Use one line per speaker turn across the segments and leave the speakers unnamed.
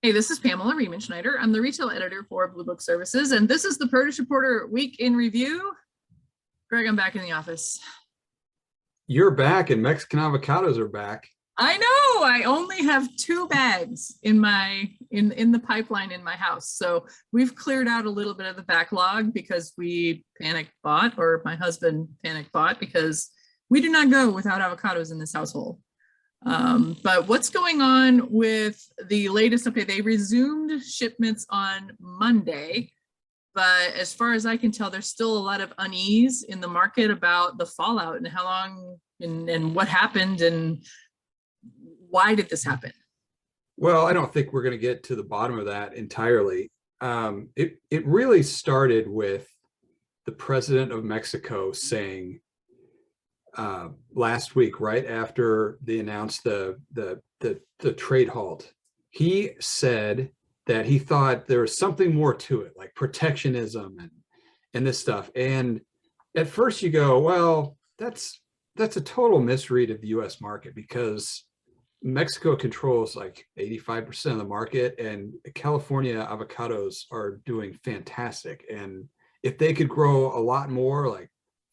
Hey, this is Pamela Riemenschneider. I'm the retail editor for Blue Book Services, and this is the Produce Reporter Week in Review. Greg, I'm back in the office.
You're back, and Mexican avocados are back.
I know. I only have 2 bags in the pipeline in my house, so we've cleared out a little bit of the backlog because we panic bought, or my husband panic bought, because we do not go without avocados in this household. But what's going on with the latest update? They resumed shipments on Monday, but as far as I can tell, there's still a lot of unease in the market about the fallout and how long and what happened and why did this happen?
Well, I don't think we're going to get to the bottom of that entirely. It really started with the president of Mexico saying last week, right after they announced the trade halt, he said that he thought there was something more to it, like protectionism and this stuff. And at first you go, well, that's a total misread of the U.S. market, because Mexico controls like 85% of the market, and California avocados are doing fantastic. And if they could grow a lot more, like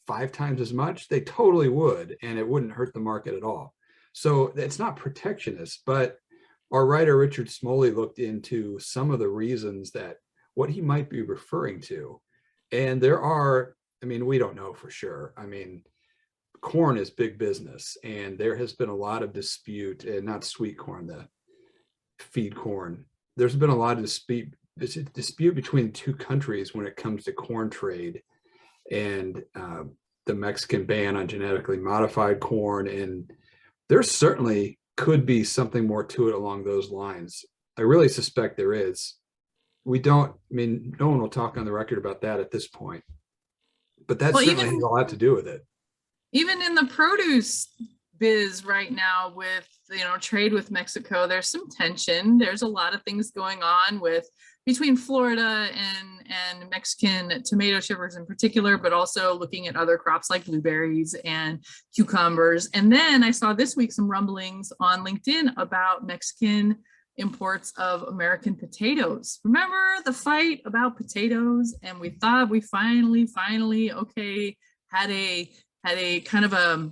5 times as much, they totally would, and it wouldn't hurt the market at all. So it's not protectionist, but our writer Richard Smoley looked into some of the reasons that what he might be referring to. And there are, I mean, we don't know for sure. I mean, corn is big business, and there has been a lot of dispute, and not sweet corn, the feed corn. There's been a lot of dispute between 2 countries when it comes to corn trade and the Mexican ban on genetically modified corn. And there certainly could be something more to it along those lines. I really suspect there is. We don't, I mean, no one will talk on the record about that at this point, but that certainly has a lot to do with it.
Even in the produce biz right now with, trade with Mexico, there's some tension. There's a lot of things going on between Florida and Mexican tomato shippers in particular, but also looking at other crops like blueberries and cucumbers. And then I saw this week some rumblings on LinkedIn about Mexican imports of American potatoes. Remember the fight about potatoes? And we thought we finally, okay, had a kind of a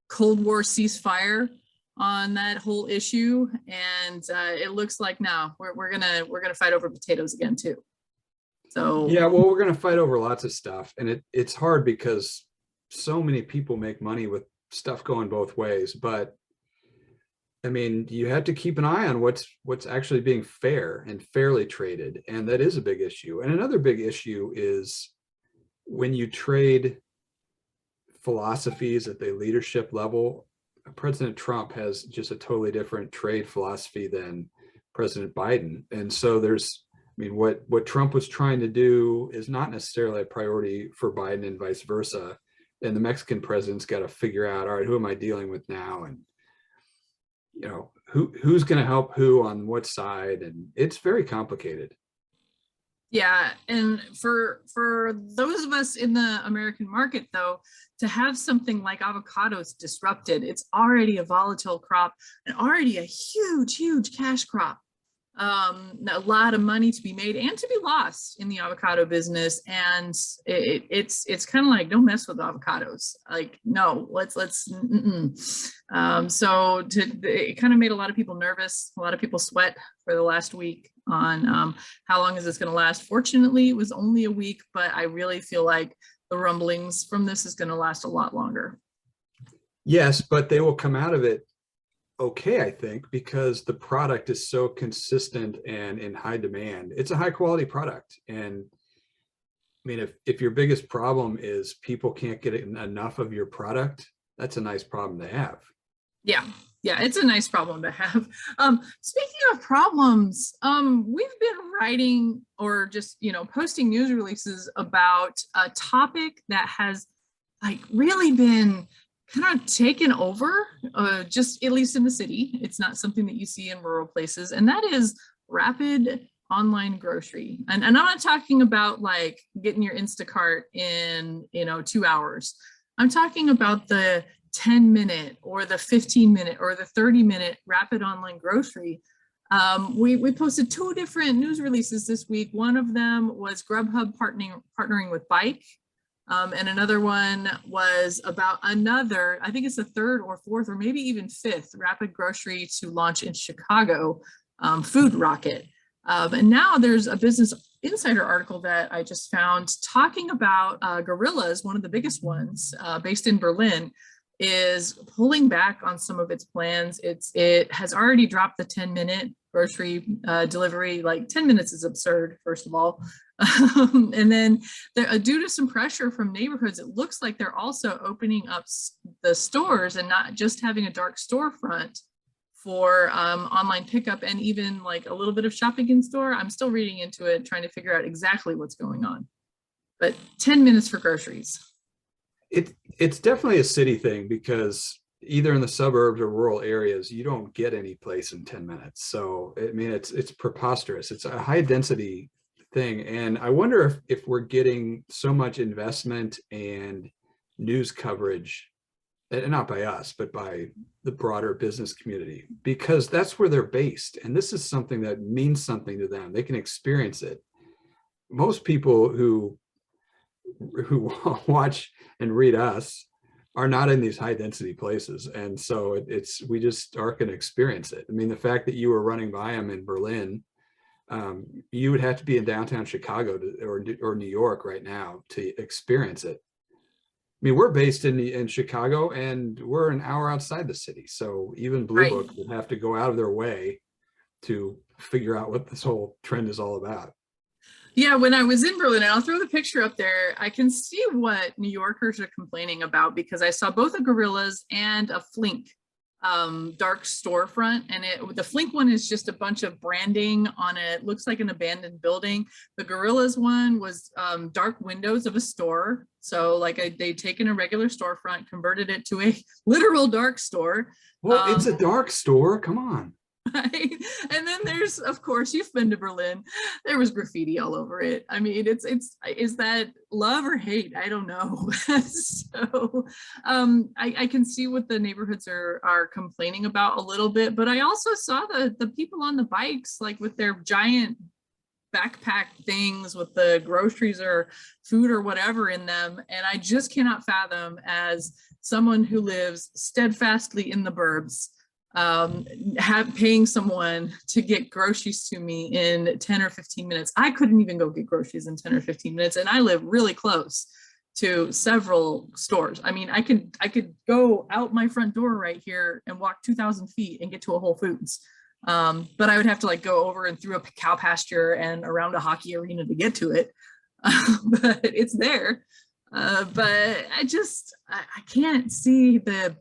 Cold War ceasefire on that whole issue, and it looks like now we're gonna fight over potatoes again too. So
yeah, well, we're gonna fight over lots of stuff, and it's hard because so many people make money with stuff going both ways. But I mean, you have to keep an eye on what's actually being fair and fairly traded, and that is a big issue. And another big issue is when you trade philosophies at the leadership level. President Trump has just a totally different trade philosophy than President Biden. And so what Trump was trying to do is not necessarily a priority for Biden, and vice versa. And the Mexican president's got to figure out, all right, who am I dealing with now? And, who's going to help who on what side? And it's very complicated.
Yeah, and for those of us in the American market, though, to have something like avocados disrupted, it's already a volatile crop and already a huge cash crop. A lot of money to be made and to be lost in the avocado business, and it's kind of like, don't mess with avocados. Like, no, let's. So it kind of made a lot of people nervous. A lot of people sweat for the last week on how long is this going to last. Fortunately, it was only a week, but I really feel like the rumblings from this is going to last a lot longer.
Yes, but they will come out of it okay, I think, because the product is so consistent and in high demand. It's a high quality product. And I mean, if your biggest problem is people can't get enough of your product, that's a nice problem to have.
Yeah, it's a nice problem to have. Speaking of problems, we've been writing or just, posting news releases about a topic that has really been kind of taken over, just at least in the city. It's not something that you see in rural places, and that is rapid online grocery. And I'm not talking about like getting your Instacart in 2 hours. I'm talking about the 10-minute or the 15-minute or the 30-minute rapid online grocery We posted two different news releases this week. One of them was Grubhub partnering with Bike. And another one was about another, I think it's the third or fourth or maybe even fifth rapid grocery to launch in Chicago, Food Rocket. And now there's a Business Insider article that I just found talking about Gorillas, one of the biggest ones based in Berlin, is pulling back on some of its plans. It has already dropped the 10-minute grocery delivery. Like 10 minutes is absurd, first of all. And then due to some pressure from neighborhoods, it looks like they're also opening up the stores and not just having a dark storefront for online pickup and even like a little bit of shopping in store. I'm still reading into it, trying to figure out exactly what's going on. But 10 minutes for groceries.
It's definitely a city thing, because either in the suburbs or rural areas, you don't get any place in 10 minutes. So, I mean, it's preposterous. It's a high density thing. And I wonder if we're getting so much investment and news coverage, and not by us, but by the broader business community, because that's where they're based. And this is something that means something to them. They can experience it. Most people who watch and read us are not in these high density places. And so we just aren't going to experience it. I mean, the fact that you were running by them in Berlin, you would have to be in downtown Chicago or New York right now to experience it. I mean, we're based in Chicago, and we're an hour outside the city. So even Blue Book would have to go out of their way to figure out what this whole trend is all about.
Yeah, when I was in Berlin, and I'll throw the picture up there, I can see what New Yorkers are complaining about, because I saw both a Gorillas and a Flink dark storefront. And the Flink one is just a bunch of branding on it. Looks like an abandoned building. The Gorillas one was dark windows of a store. So like they'd taken a regular storefront, converted it to a literal dark store.
Well, it's a dark store. Come on.
Right? And then there's, of course, you've been to Berlin. There was graffiti all over it. I mean, is that love or hate? I don't know. So I can see what the neighborhoods are complaining about a little bit, but I also saw the people on the bikes, like with their giant backpack things with the groceries or food or whatever in them. And I just cannot fathom, as someone who lives steadfastly in the burbs, paying someone to get groceries to me in 10 or 15 minutes. I couldn't even go get groceries in 10 or 15 minutes. And I live really close to several stores. I mean, I could go out my front door right here and walk 2,000 feet and get to a Whole Foods. But I would have to like go over and through a cow pasture and around a hockey arena to get to it. But it's there. But I can't see the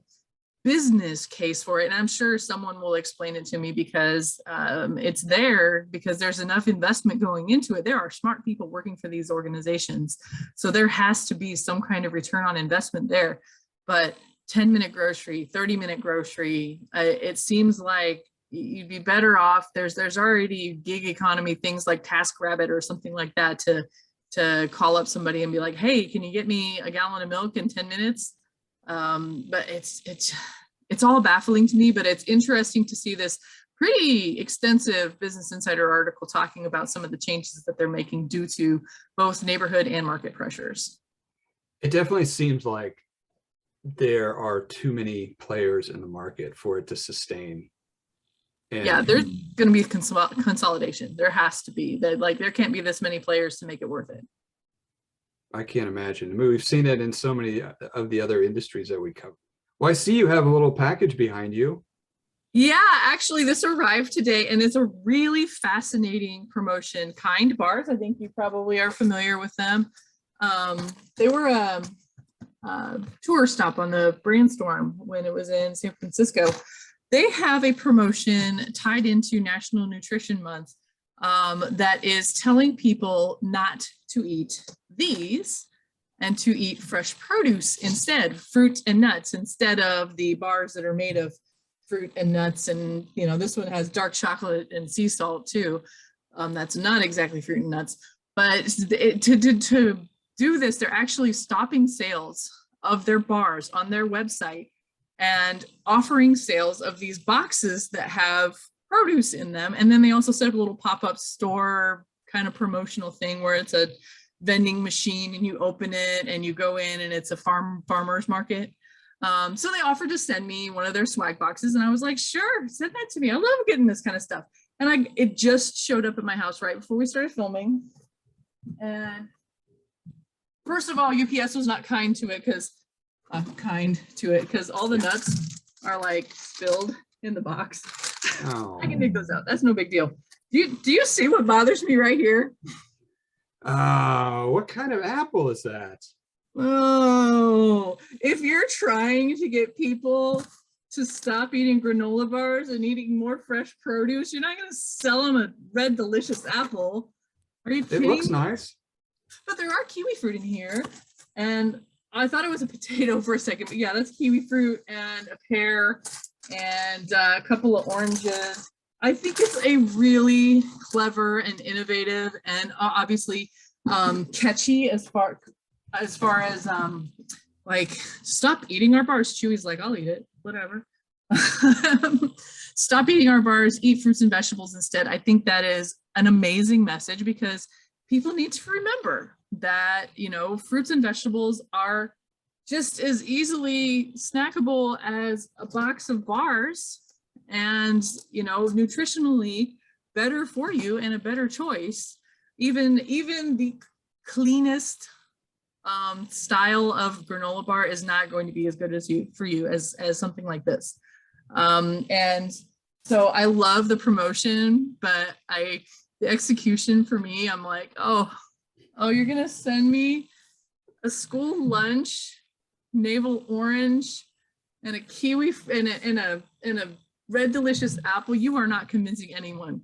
business case for it. And I'm sure someone will explain it to me, because it's there because there's enough investment going into it. There are smart people working for these organizations. So there has to be some kind of return on investment there. But 10-minute grocery, 30-minute grocery, it seems like you'd be better off. There's already gig economy things like TaskRabbit or something like that to call up somebody and be like, hey, can you get me a gallon of milk in 10 minutes? But it's all baffling to me, but it's interesting to see this pretty extensive Business Insider article talking about some of the changes that they're making due to both neighborhood and market pressures.
It definitely seems like there are too many players in the market for it to sustain. And
yeah, there's going to be consolidation. There has to be that. Like, there can't be this many players to make it worth it.
I can't imagine. I mean, we've seen it in so many of the other industries that we cover. Well, I see you have a little package behind you.
Yeah, actually, this arrived today, and it's a really fascinating promotion. Kind Bars, I think you probably are familiar with them. They were a tour stop on the Brandstorm when it was in San Francisco. They have a promotion tied into National Nutrition Month that is telling people not to eat these and to eat fresh produce instead, fruit and nuts, instead of the bars that are made of fruit and nuts. And, you know, this one has dark chocolate and sea salt too. That's not exactly fruit and nuts, but to do this, they're actually stopping sales of their bars on their website and offering sales of these boxes that have produce in them. And then they also set up a little pop-up store kind of promotional thing where it's a vending machine and you open it and you go in and it's a farmer's market. So they offered to send me one of their swag boxes and I was like, sure, send that to me. I love getting this kind of stuff. And it just showed up at my house right before we started filming. And first of all, UPS was not kind to it because all the nuts are like spilled in the box.
Oh.
I can dig those out. That's no big deal. Do you see what bothers me right here?
What kind of apple is that?
Oh, if you're trying to get people to stop eating granola bars and eating more fresh produce, you're not going to sell them a red delicious apple. Are you kidding?
It looks nice.
But there are kiwi fruit in here. And I thought it was a potato for a second, but yeah, that's kiwi fruit and a pear and a couple of oranges. I think it's a really clever and innovative and obviously catchy as far as like, stop eating our bars. Chewy's like, I'll eat it, whatever. Stop eating our bars, eat fruits and vegetables instead. I think that is an amazing message because people need to remember that, you know, fruits and vegetables are just as easily snackable as a box of bars and, you know, nutritionally better for you and a better choice. Even the cleanest style of granola bar is not going to be as good as for you as something like this. And so I love the promotion, but the execution for me, I'm like, oh, you're gonna send me a school lunch, navel orange, and a kiwi and a red delicious apple. You are not convincing anyone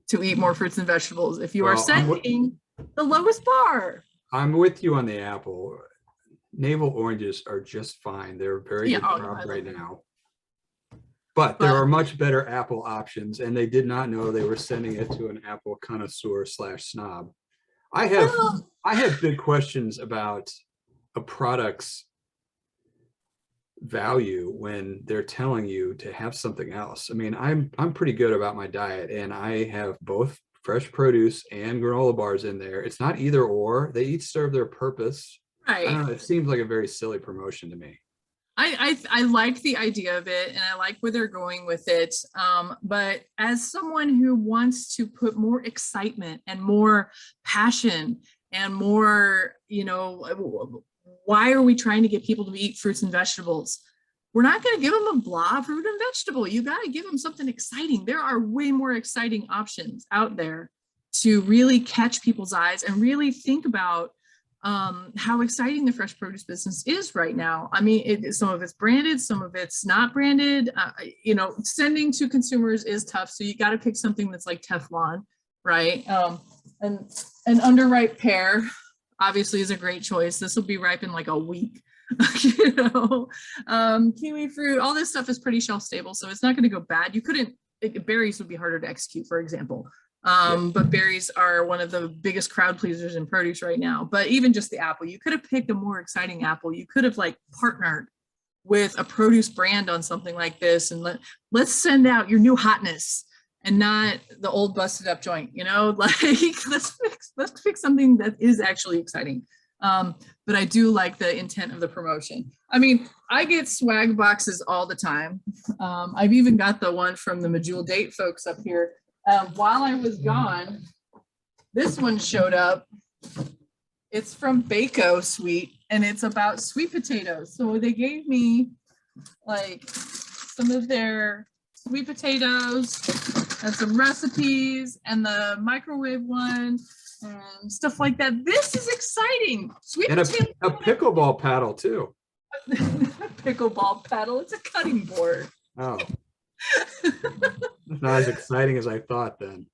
to eat more fruits and vegetables if you are sending the lowest bar.
I'm with you on the apple. Navel oranges are just fine. They're very good crop right now. But there are much better apple options, and they did not know they were sending it to an apple connoisseur / snob. I have big questions about a product's value when they're telling you to have something else. I mean, I'm pretty good about my diet, and I have both fresh produce and granola bars in there. It's not either or. They each serve their purpose.
Right.
I don't know. It seems like a very silly promotion to me.
I like the idea of it and I like where they're going with it. But as someone who wants to put more excitement and more passion and more, you know, why are we trying to get people to eat fruits and vegetables? We're not going to give them a blah fruit and vegetable. You got to give them something exciting. There are way more exciting options out there to really catch people's eyes and really think about how exciting the fresh produce business is right now. I mean, some of it's branded, some of it's not branded. You know, sending to consumers is tough. So you got to pick something that's like Teflon, right? And an underripe pear obviously is a great choice. This will be ripe in like a week. You know, kiwi fruit, all this stuff is pretty shelf stable, so it's not going to go bad. Berries would be harder to execute, for example. But berries are one of the biggest crowd pleasers in produce right now. But even just the apple, you could have picked a more exciting apple. You could have like partnered with a produce brand on something like this and let's send out your new hotness and not the old busted up joint, you know, like let's fix something that is actually exciting. But I do like the intent of the promotion. I mean, I get swag boxes all the time. I've even got the one from the Medjool Date folks up here. While I was gone, this one showed up. It's from Bako Sweet, and it's about sweet potatoes. So they gave me like some of their sweet potatoes and some recipes and the microwave one and stuff like that. This is exciting. Sweet
and
potato.
A pickleball paddle too.
Pickleball paddle. It's a cutting board.
Oh. Not as exciting as I thought then.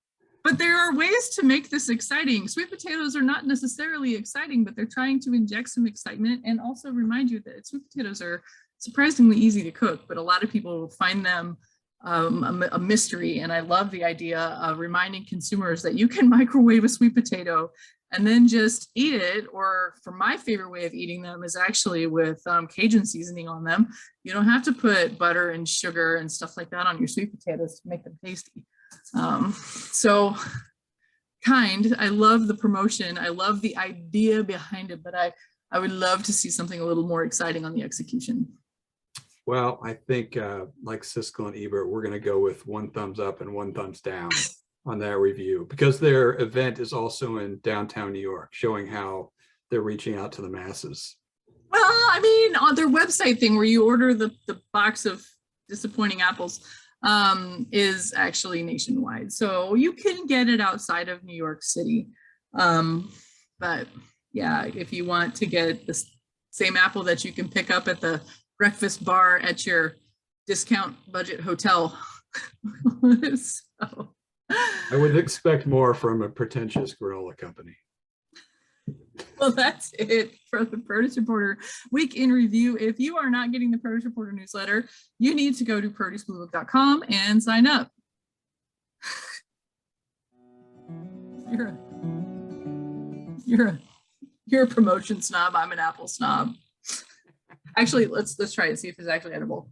But there are ways to make this exciting. Sweet potatoes are not necessarily exciting, but they're trying to inject some excitement and also remind you that sweet potatoes are surprisingly easy to cook, but a lot of people find them a mystery. And I love the idea of reminding consumers that you can microwave a sweet potato and then just eat it. Or for my favorite way of eating them is actually with Cajun seasoning on them. You don't have to put butter and sugar and stuff like that on your sweet potatoes to make them tasty. So I love the promotion. I love the idea behind it, but I would love to see something a little more exciting on the execution.
Well, I think like Siskel and Ebert, we're going to go with 1 thumbs up and 1 thumbs down on that review, because their event is also in downtown New York, showing how they're reaching out to the masses.
Well, I mean, on their website thing where you order the box of disappointing apples is actually nationwide. So you can get it outside of New York City. But yeah, if you want to get the same apple that you can pick up at the breakfast bar at your discount budget hotel. So.
I would expect more from a pretentious granola company.
Well, that's it for the Produce Reporter Week in Review. If you are not getting the Produce Reporter newsletter, you need to go to producebluebook.com and sign up. You're a promotion snob. I'm an apple snob. Actually, let's try it, see if it's actually edible.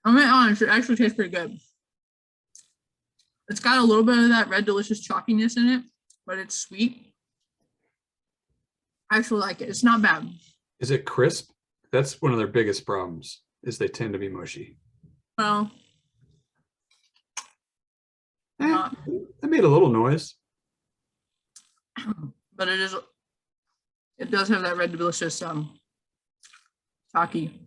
I'm gonna be honest, it actually tastes pretty good. It's got a little bit of that red delicious chalkiness in it, but it's sweet. I actually like it. It's not bad.
Is it crisp? That's one of their biggest problems, is they tend to be mushy.
Well,
I made a little noise.
But it does have that red delicious chalky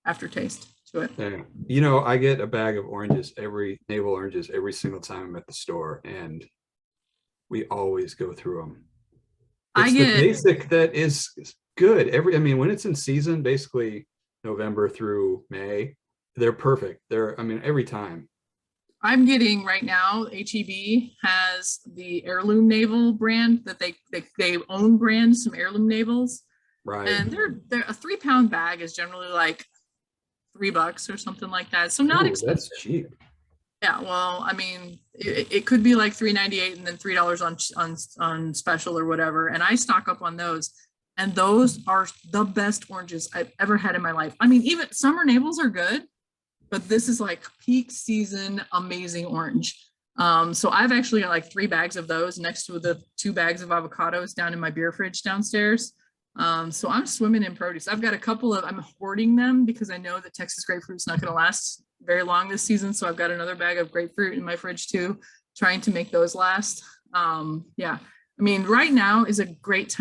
aftertaste to it.
Yeah. You know, I get a bag of navel oranges every single time I'm at the store, and we always go through them. It's the basic that is good. I mean, when it's in season, basically November through May, they're perfect. Every time.
I'm getting right now, HEB has the heirloom navel brand that they own brand some heirloom navels.
Right.
And they're a 3-pound bag is generally like $3 or something like that. So not expensive.
That's cheap.
Yeah, well, I mean, it could be like $3.98 and then $3 on special or whatever. And I stock up on those. And those are the best oranges I've ever had in my life. I mean, even summer navels are good, but this is like peak season, amazing orange. So I've actually got like 3 bags of those next to the 2 bags of avocados down in my beer fridge downstairs. So I'm swimming in produce. I've got a couple I'm hoarding them because I know that Texas grapefruit's not going to last very long this season. So I've got another bag of grapefruit in my fridge too, trying to make those last. Yeah, I mean, right now is a great time